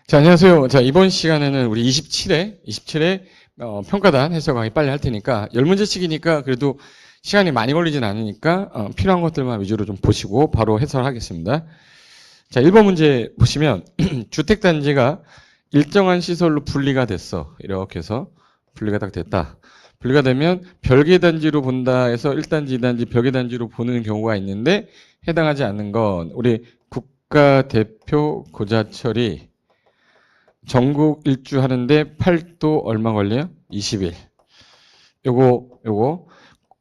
자, 안녕하세요. 자, 이번 시간에는 우리 27회 평가단 해설 강의 빨리 할 테니까 10문제씩이니까 그래도 시간이 많이 걸리진 않으니까 필요한 것들만 위주로 좀 보시고 바로 해설하겠습니다. 자, 1번 문제 보시면 주택단지가 일정한 시설로 분리가 됐어. 이렇게 해서 분리가 딱 됐다. 분리가 되면 별개 단지로 본다 해서 1단지, 2단지 별개 단지로 보는 경우가 있는데 해당하지 않는 건 우리 국가대표 고자철이 전국 일주 하는데 8도 얼마 걸려요? 20일. 요거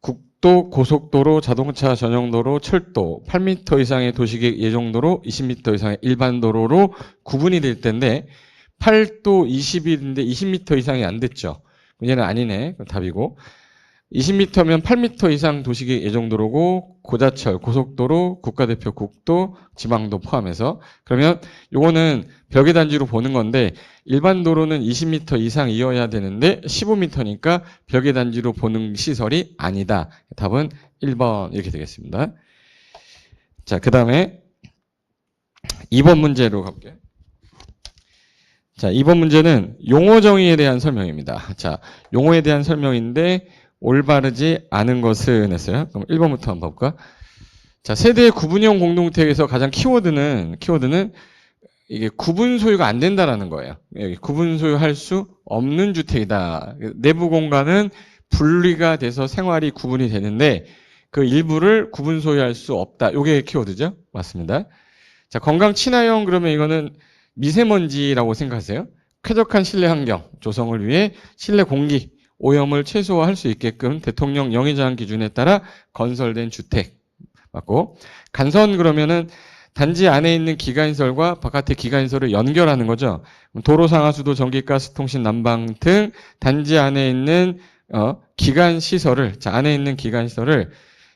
국도, 고속도로, 자동차 전용도로, 철도 8m 이상의 도시계획 예정도로 20m 이상의 일반 도로로 구분이 될 텐데 8도 20일인데 20m 이상이 안 됐죠. 얘는 아니네. 답이고. 20m면 8m 이상 도시계획 예정도로고 고자철, 고속도로, 국가대표 국도, 지방도 포함해서 그러면 요거는 별개 단지로 보는 건데 일반 도로는 20m 이상이어야 되는데 15m니까 별개 단지로 보는 시설이 아니다. 답은 1번 이렇게 되겠습니다. 자, 그 다음에 2번 문제로 가볼게요. 자, 2번 문제는 용어 정의에 대한 설명입니다. 자, 용어에 대한 설명인데 올바르지 않은 것은 했어요. 그럼 1번부터 한번 볼까? 자, 세대 구분형 공동택에서 가장 키워드는 이게 구분 소유가 안 된다라는 거예요. 구분 소유할 수 없는 주택이다. 내부 공간은 분리가 돼서 생활이 구분이 되는데 그 일부를 구분 소유할 수 없다. 이게 키워드죠? 맞습니다. 자, 건강 친화형 그러면 이거는 미세먼지라고 생각하세요. 쾌적한 실내 환경 조성을 위해 실내 공기 오염을 최소화할 수 있게끔 대통령 영의정 기준에 따라 건설된 주택 맞고, 간선 그러면은 단지 안에 있는 기관시설과 바깥의 기관시설을 연결하는 거죠. 도로 상하수도 전기가스 통신 난방 등 단지 안에 있는 기관시설을 안에 있는 기관시설을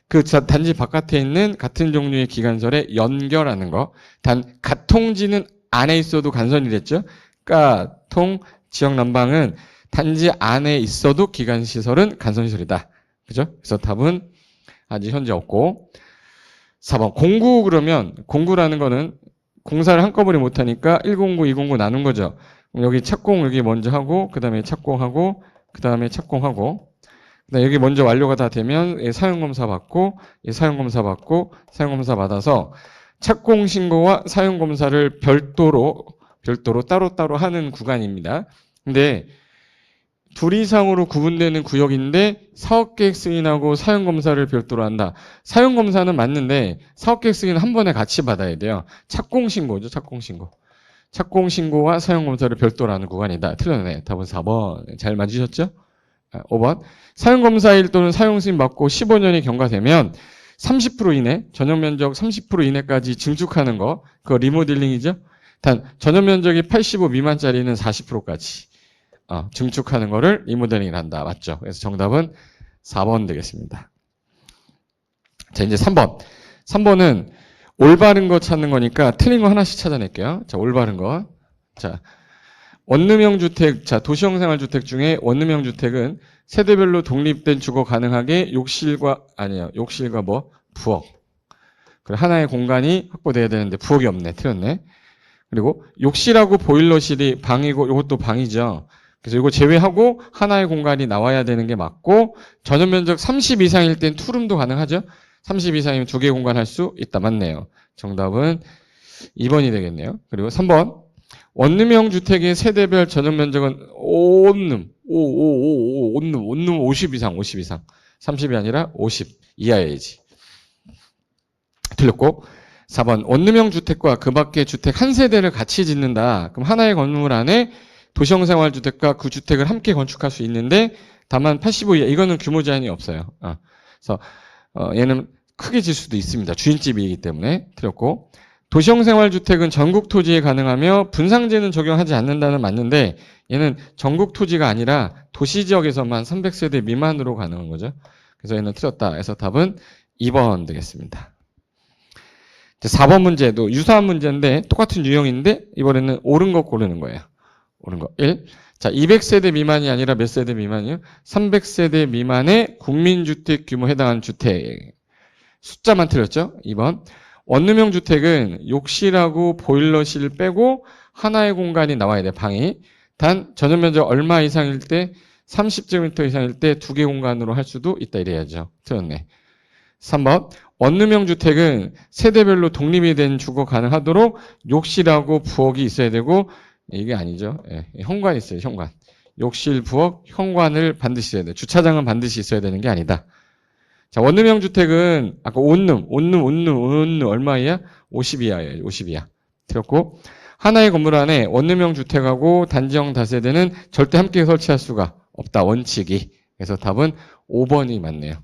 그 단지 바깥에 있는 같은 종류의 기관시설에 연결하는 거. 단 가통지는 안에 있어도 간선이 됐죠. 가통 지역 난방은 단지 안에 있어도 기관시설은 간선시설이다. 그죠? 그래서 답은 아직 현재 없고. 4번 공구 그러면 공구라는 거는 공사를 한꺼번에 못하니까 1공구, 2공구 나눈 거죠. 여기 착공 여기 먼저 하고 그 다음에 착공하고 그 다음에 착공하고 그다음에 여기 먼저 완료가 다 되면 사용검사 받고 사용검사 받고 사용검사 받아서 착공신고와 사용검사를 별도로 따로따로 하는 구간입니다. 근데 둘 이상으로 구분되는 구역인데 사업계획 승인하고 사용검사를 별도로 한다. 사용검사는 맞는데 사업계획 승인은 한 번에 같이 받아야 돼요. 착공신고죠. 착공신고와 사용검사를 별도로 하는 구간이다. 틀렸네. 답은 4번. 잘 맞으셨죠? 5번. 사용검사일 또는 사용승인 받고 15년이 경과되면 30% 이내, 전용면적 30% 이내까지 증축하는 거, 그거 리모델링이죠? 단 전용면적이 85 미만짜리는 40%까지. 증축하는 거를 리모델링을 한다. 맞죠? 그래서 정답은 4번 되겠습니다. 자, 이제 3번. 3번은 올바른 거 찾는 거니까 틀린 거 하나씩 찾아낼게요. 자, 올바른 거. 자, 원룸형 주택, 자, 도시형 생활주택 중에 원룸형 주택은 세대별로 독립된 주거 가능하게 욕실과 부엌. 그리고 하나의 공간이 확보돼야 되는데 부엌이 없네. 틀렸네. 그리고 욕실하고 보일러실이 방이고 이것도 방이죠. 그래서 이거 제외하고 하나의 공간이 나와야 되는 게 맞고 전용 면적 30 이상일 땐 투룸도 가능하죠. 30 이상이면 두 개 공간 할 수 있다. 맞네요. 정답은 2번이 되겠네요. 그리고 3번 원룸형 주택의 세대별 전용 면적은 온룸 50 이상 30이 아니라 50 이하여야지. 틀렸고 4번 원룸형 주택과 그 밖의 주택 한 세대를 같이 짓는다. 그럼 하나의 건물 안에 도시형 생활주택과 그 주택을 함께 건축할 수 있는데 다만 85 이하 이거는 규모 제한이 없어요. 그래서 얘는 크게 질 수도 있습니다. 주인집이기 때문에 틀렸고 도시형 생활주택은 전국 토지에 가능하며 분상제는 적용하지 않는다는 맞는데 얘는 전국 토지가 아니라 도시지역에서만 300세대 미만으로 가능한 거죠. 그래서 얘는 틀렸다. 그래서 답은 2번 되겠습니다. 4번 문제도 유사한 문제인데 똑같은 유형인데 이번에는 옳은 거 고르는 거예요. 옳은 거 1. 자, 200세대 미만이 아니라 몇 세대 미만이요? 300세대 미만의 국민주택 규모 해당하는 주택. 숫자만 틀렸죠? 2번. 원룸형 주택은 욕실하고 보일러실 빼고 하나의 공간이 나와야 돼, 방이. 단 전용 면적 얼마 이상일 때 30제곱미터 이상일 때 두 개 공간으로 할 수도 있다 이래야죠. 틀렸네. 3번 원룸형 주택은 세대별로 독립이 된 주거 가능하도록 욕실하고 부엌이 있어야 되고 이게 아니죠. 예, 현관이 있어요. 현관. 욕실, 부엌, 현관을 반드시 있어야 돼. 주차장은 반드시 있어야 되는 게 아니다. 자, 원룸형 주택은 아까 온룸 얼마이야? 50이하예요. 50이하. 틀렸고 하나의 건물 안에 원룸형 주택하고 단지형 다세대는 절대 함께 설치할 수가 없다. 원칙이. 그래서 답은 5번이 맞네요.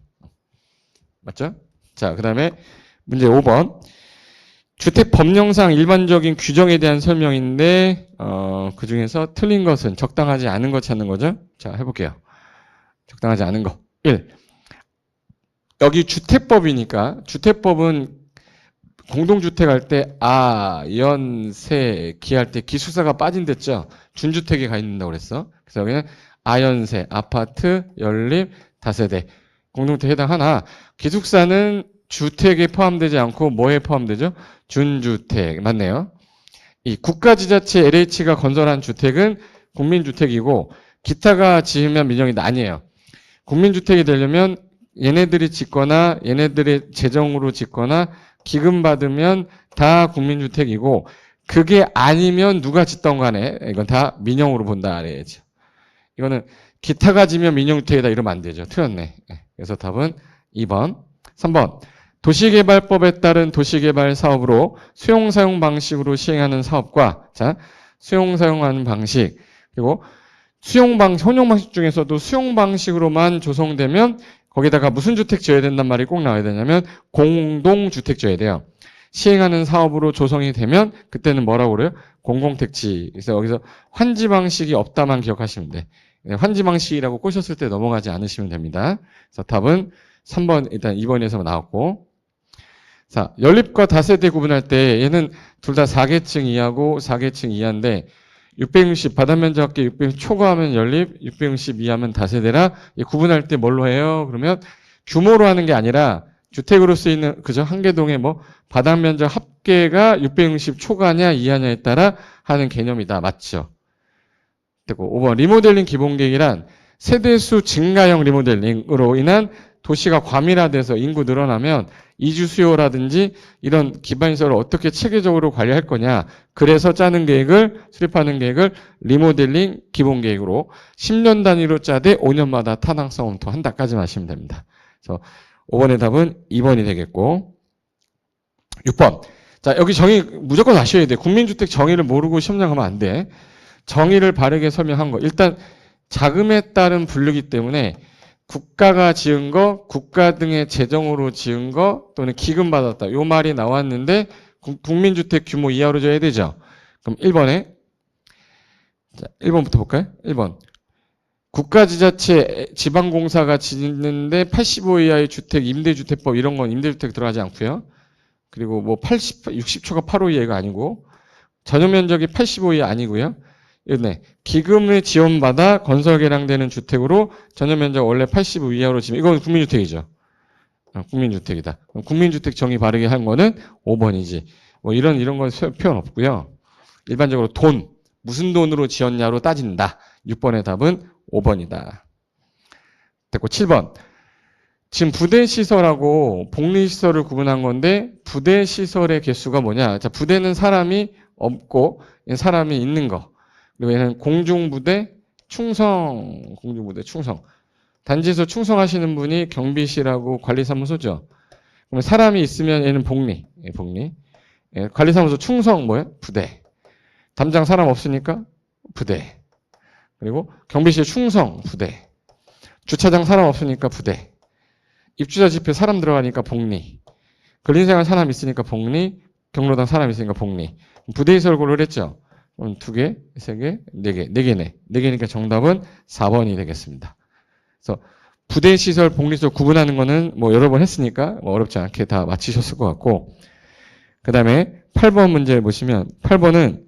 맞죠? 자, 그 다음에 문제 5번. 주택 법령상 일반적인 규정에 대한 설명인데 그 중에서 틀린 것은 적당하지 않은 거 찾는 거죠. 자, 해볼게요. 적당하지 않은 거. 1. 여기 주택법이니까 주택법은 공동주택 할 때 연, 세, 기 할 때 기숙사가 빠진댔죠. 준주택에 가 있는다고 그랬어. 그래서 여기는 아연세, 아파트, 연립, 다세대. 공동주택에 해당하나 기숙사는 주택에 포함되지 않고 뭐에 포함되죠? 준주택. 맞네요. 이 국가지자체 LH가 건설한 주택은 국민주택이고 기타가 지으면 민영이 아니에요. 국민주택이 되려면 얘네들이 짓거나 얘네들의 재정으로 짓거나 기금 받으면 다 국민주택이고 그게 아니면 누가 짓던 간에 이건 다 민영으로 본다 그래야죠. 이거는 기타가 지면 민영주택이다 이러면 안 되죠. 틀렸네. 그래서 답은 2번. 3번. 도시개발법에 따른 도시개발 사업으로 수용사용 방식으로 시행하는 사업과 자 수용사용하는 방식 그리고 혼용 방식 중에서도 수용 방식으로만 조성되면 거기다가 무슨 주택 지어야 된단 말이 꼭 나와야 되냐면 공동주택 지어야 돼요. 시행하는 사업으로 조성이 되면 그때는 뭐라고 그래요? 공공택지. 그래서 여기서 환지 방식이 없다만 기억하시면 돼. 환지 방식이라고 꼬셨을 때 넘어가지 않으시면 됩니다. 그래서 답은 3번 일단 2번에서 나왔고 자 연립과 다세대 구분할 때 얘는 둘 다 4계층 이하고 4계층 이하인데 660 바닥면적 합계 660 초과하면 연립, 660 이하면 다세대라 구분할 때 뭘로 해요? 그러면 규모로 하는 게 아니라 주택으로 쓰이는 그저 한개동의 뭐 바닥면적 합계가 660 초과냐 이하냐에 따라 하는 개념이다. 맞죠? 됐고 5번 리모델링 기본계획이란 세대수 증가형 리모델링으로 인한 도시가 과밀화돼서 인구 늘어나면 이주 수요라든지 이런 기반시설을 어떻게 체계적으로 관리할 거냐. 그래서 짜는 계획을 수립하는 계획을 리모델링 기본계획으로 10년 단위로 짜되 5년마다 타당성 검토한다까지만 하시면 됩니다. 그래서 5번의 답은 2번이 되겠고 6번. 자 여기 정의 무조건 아셔야 돼. 국민주택 정의를 모르고 시험장 가면 안 돼. 정의를 바르게 설명한 거. 일단 자금에 따른 분류기 때문에 국가가 지은 거, 국가 등의 재정으로 지은 거 또는 기금 받았다. 요 말이 나왔는데 국민주택 규모 이하로 줘야 되죠. 그럼 1번에 자, 1번부터 볼까요? 1번. 국가지자체 지방공사가 짓는데 85 이하의 주택, 임대주택법 이런 건 임대주택 들어가지 않고요. 그리고 뭐 60초가 8호 이하가 아니고 전용면적이 85 이하 아니고요. 네. 기금을 지원받아 건설 개량되는 주택으로 전용면적 원래 85 이하로 지면 이건 국민주택이죠. 국민주택이다. 국민주택 정의 바르게 한 거는 5번이지. 뭐 이런 건 표현 없고요. 일반적으로 돈, 무슨 돈으로 지었냐로 따진다. 6번의 답은 5번이다. 됐고 7번. 지금 부대시설하고 복리시설을 구분한 건데 부대시설의 개수가 뭐냐. 자, 부대는 사람이 없고 사람이 있는 거. 그리고 얘는 공중부대, 충성, 공중부대, 충성. 단지에서 충성하시는 분이 경비실하고 관리사무소죠. 그러면 사람이 있으면 얘는 복리, 복리. 관리사무소 충성 뭐예요? 부대. 담장 사람 없으니까 부대. 그리고 경비실 충성, 부대. 주차장 사람 없으니까 부대. 입주자 집회 사람 들어가니까 복리. 근린생활 사람 있으니까 복리. 경로당 사람 있으니까 복리. 부대시설 고를 했죠. 그럼 2개, 3개, 4개, 4개네. 4개니까 정답은 4번이 되겠습니다. 그래서 부대시설, 복리시설 구분하는 거는 뭐 여러 번 했으니까 뭐 어렵지 않게 다 맞히셨을 것 같고 그 다음에 8번 문제 보시면 8번은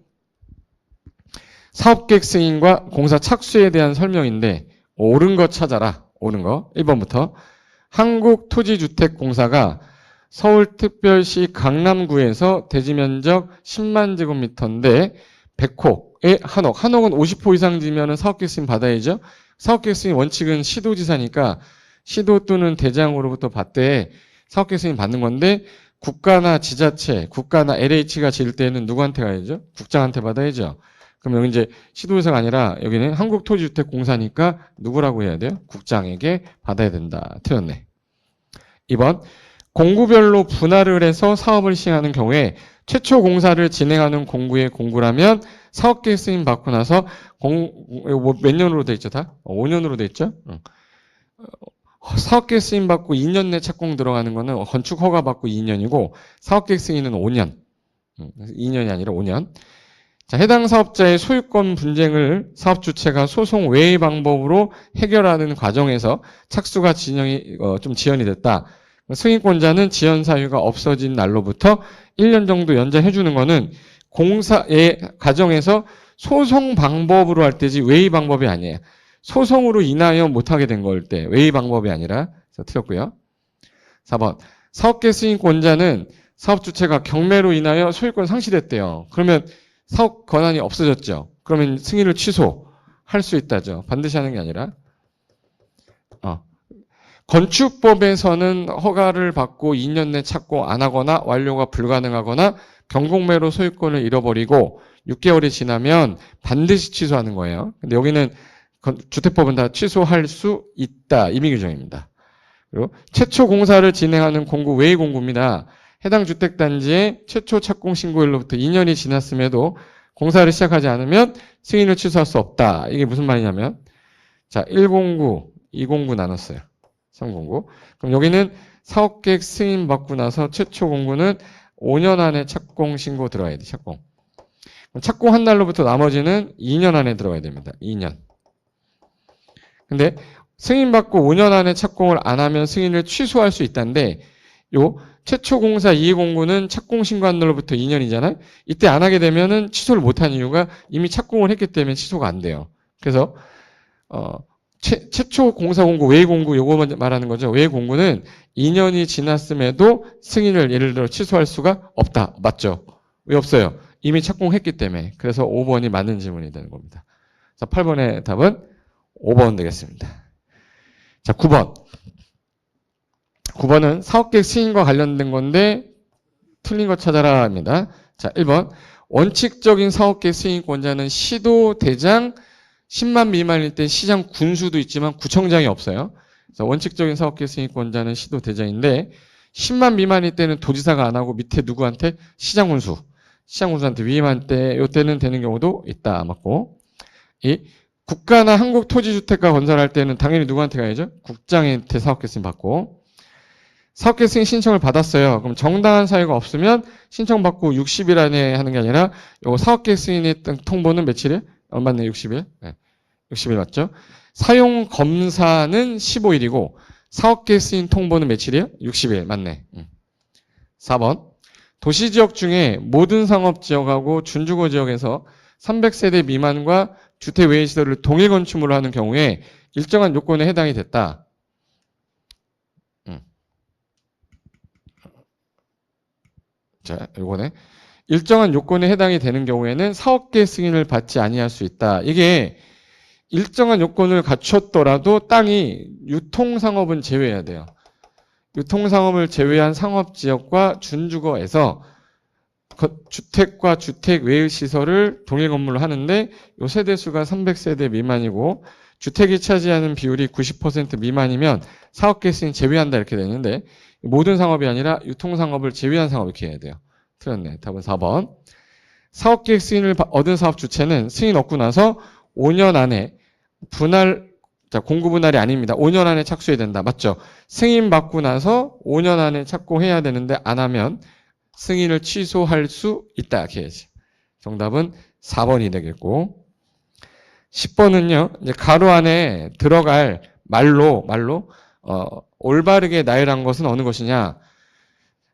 사업계획 승인과 공사 착수에 대한 설명인데 옳은 거 찾아라. 옳은 거. 1번부터 한국토지주택공사가 서울특별시 강남구에서 대지면적 10만 제곱미터인데 100호에 한억. 한억은 50호 이상 지면은 사업계획 승인 받아야죠. 사업계획 승인 원칙은 시도지사니까 시도 또는 대장으로부터 받되 사업계획 승인 받는 건데 국가나 지자체, 국가나 LH가 지을 때는 누구한테 가야죠? 국장한테 받아야죠. 그럼 여기 이제 시도지사가 아니라 여기는 한국토지주택공사니까 누구라고 해야 돼요? 국장에게 받아야 된다. 틀렸네. 2번. 공구별로 분할을 해서 사업을 시행하는 경우에 최초 공사를 진행하는 공구의 공구라면 사업계획 승인 받고 나서 몇 년으로 돼 있죠? 다? 5년으로 돼 있죠? 사업계획 승인 받고 2년 내 착공 들어가는 거는 건축 허가 받고 2년이고 사업계획 승인은 5년. 2년이 아니라 5년. 자, 해당 사업자의 소유권 분쟁을 사업 주체가 소송 외의 방법으로 해결하는 과정에서 착수가 좀 지연이 됐다. 승인권자는 지연 사유가 없어진 날로부터 1년 정도 연장해 주는 거는 공사의 과정에서 소송 방법으로 할 때지 외의 방법이 아니에요. 소송으로 인하여 못하게 된 걸 때 외의 방법이 아니라 틀렸고요. 4번. 사업계획 승인권자는 사업 주체가 경매로 인하여 소유권 상실했대요. 그러면 사업 권한이 없어졌죠. 그러면 승인을 취소할 수 있다죠. 반드시 하는 게 아니라. 건축법에서는 허가를 받고 2년 내 착공 안 하거나 완료가 불가능하거나 경공매로 소유권을 잃어버리고 6개월이 지나면 반드시 취소하는 거예요. 근데 여기는 주택법은 다 취소할 수 있다. 임의규정입니다. 그리고 최초 공사를 진행하는 공구 외의 공구입니다. 해당 주택단지의 최초 착공 신고일로부터 2년이 지났음에도 공사를 시작하지 않으면 승인을 취소할 수 없다. 이게 무슨 말이냐면 자 1공구, 2공구 나눴어요. 3공구. 그럼 여기는 사업계획 승인 받고 나서 최초 공구는 5년 안에 착공 신고 들어가야 돼. 착공. 착공한 날로부터 나머지는 2년 안에 들어가야 됩니다. 2년. 근데 승인 받고 5년 안에 착공을 안 하면 승인을 취소할 수 있다는데 요 최초 공사 2공구는 착공 신고한 날로부터 2년이잖아요. 이때 안 하게 되면은 취소를 못한 이유가 이미 착공을 했기 때문에 취소가 안 돼요. 그래서 최초 공사 공구, 외의 공구 요거 말하는 거죠. 외의 공구는 2년이 지났음에도 승인을 예를 들어 취소할 수가 없다. 맞죠? 왜 없어요? 이미 착공했기 때문에. 그래서 5번이 맞는 질문이 되는 겁니다. 자, 8번의 답은 5번 되겠습니다. 자, 9번. 9번은 사업계획 승인과 관련된 건데 틀린 거 찾아라 합니다. 자, 1번. 원칙적인 사업계획 승인권자는 시도, 대장, 10만 미만일 때 시장 군수도 있지만 구청장이 없어요. 그래서 원칙적인 사업계획 승인권자는 시도, 대장인데 10만 미만일 때는 도지사가 안 하고 밑에 누구한테? 시장 군수. 시장 군수한테 위임할 때 이때는 되는 경우도 있다. 맞고. 이 국가나 한국토지주택가 건설할 때는 당연히 누구한테 가야죠? 국장한테 사업계획 승인 받고. 사업계획 승인 신청을 받았어요. 그럼 정당한 사유가 없으면 신청받고 60일 안에 하는 게 아니라 요 사업계획 승인의 통보는 며칠이에요? 맞네, 60일. 네. 60일 맞죠? 사용 검사는 15일이고 사업계획 승인 통보는 며칠이에요? 60일 맞네. 4번. 도시지역 중에 모든 상업지역하고 준주거 지역에서 300세대 미만과 주택 외의 시설을 동일 건축물로 하는 경우에 일정한 요건에 해당이 됐다. 자, 요거네. 일정한 요건에 해당이 되는 경우에는 사업계획 승인을 받지 아니할 수 있다. 이게 일정한 요건을 갖췄더라도 땅이 유통상업은 제외해야 돼요. 유통상업을 제외한 상업지역과 준주거에서 주택과 주택 외의 시설을 동일 건물로 하는데 요 세대수가 300세대 미만이고 주택이 차지하는 비율이 90% 미만이면 사업계획 승인 제외한다 이렇게 되는데 모든 상업이 아니라 유통상업을 제외한 상업 이렇게 해야 돼요. 틀렸네. 답은 4번. 사업계획 승인을 얻은 사업 주체는 승인 얻고 나서 5년 안에 공구 분할이 아닙니다. 5년 안에 착수해야 된다. 맞죠? 승인 받고 나서 5년 안에 착공해야 되는데 안 하면 승인을 취소할 수 있다. 이렇게 해야지. 정답은 4번이 되겠고 10번은요. 이제 가로 안에 들어갈 말로 올바르게 나열한 것은 어느 것이냐?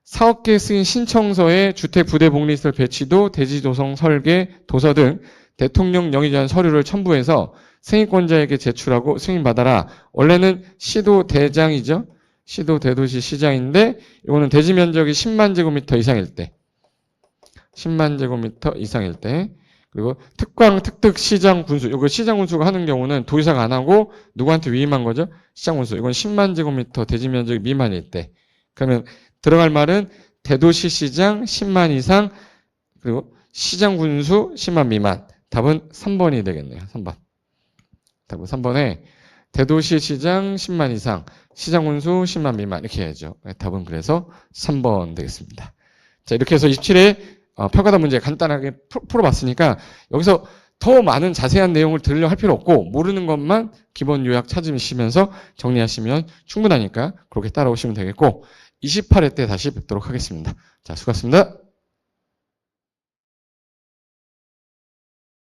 사업계획 승인 신청서에 주택 부대 복리시설 배치도, 대지 조성 설계, 도서 등 대통령 영의에 대한 서류를 첨부해서 승인권자에게 제출하고 승인받아라. 원래는 시도 대장이죠. 시도 대도시 시장인데 이거는 대지 면적이 10만 제곱미터 이상일 때. 10만 제곱미터 이상일 때. 그리고 특광, 특특, 시장, 군수. 이거 시장 군수가 하는 경우는 도지사가 안 하고 누구한테 위임한 거죠? 시장 군수. 이건 10만 제곱미터 대지 면적 미만일 때. 그러면 들어갈 말은 대도시 시장 10만 이상 그리고 시장 군수 10만 미만. 답은 3번이 되겠네요. 3번. 답은 3번에 대도시 시장 10만 이상, 시장 군수 10만 미만 이렇게 해야죠. 답은 그래서 3번 되겠습니다. 자, 이렇게 해서 27회 평가단 문제 간단하게 풀어봤으니까 여기서 더 많은 자세한 내용을 들으려 할 필요 없고 모르는 것만 기본 요약 찾으시면서 정리하시면 충분하니까 그렇게 따라오시면 되겠고 28회 때 다시 뵙도록 하겠습니다. 자, 수고하셨습니다.